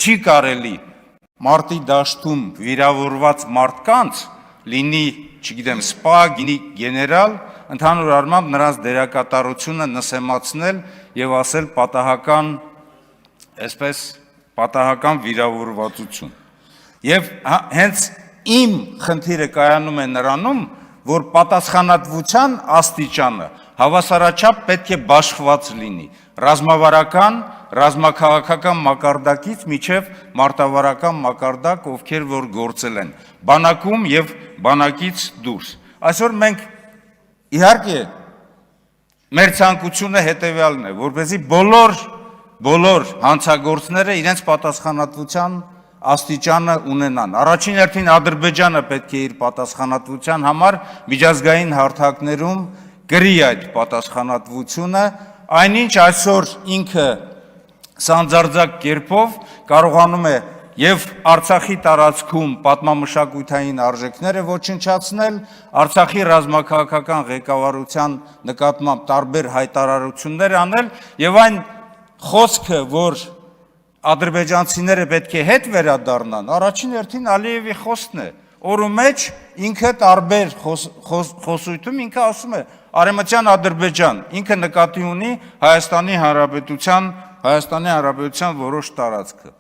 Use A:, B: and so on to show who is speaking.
A: չի կարելի մարտի դաշտում վիրավորված մարդկանց լինի, չգիտեմ, սպա, գինի գեներալ, ընդհանուր առմամբ նրանց դերակատարությունը նսեմացնել եւ ասել պատահական վիրավորվածություն։ Եվ հենց իմ խնդիրը կայանում է նրանում, որ պատասխանատվության աստիճանը հավասարաչափ պետք է բաշխված լինի ռազմավարական, ռազմաքաղաքական մակարդակից մինչև մարտավարական մակարդակ, ովքեր որ գործել են բանակում եւ բանակից դուրս։ Այսօր մենք իհարկե մեր ցանկությունը հետեւյալն է, որպեսզի բոլոր հանցագործները իրենց պատասխանատվության աստիճանը ունենան։ Առաջին հերթին Ադրբեջանը պետք է իր պատասխանատվության համար միջազգային հարթակներում գրի այդ պատասխանատվությունը, այնինչ այսօր ինքը սանձարձակ կերպով կարողանում է եւ Արցախի տարածքում պատմամշակութային արժեքները ոչնչացնել, Արցախի ռազմաքաղաքական ղեկավարության նկատմամբ տարբեր հայտարարություններ անել եւ այն խոսքը, որ ադրբեջանցիները պետք է հետ վերադառնան, առաջին հերթին Ալիևի խոսքն է, օրու մեջ ինքը տարբեր խոսույթում ինքը ասում է Արևմտյան Ադրբեջան, ինքը նկատի ունի Հայաստանի Հանրապետության որոշ տարածքը։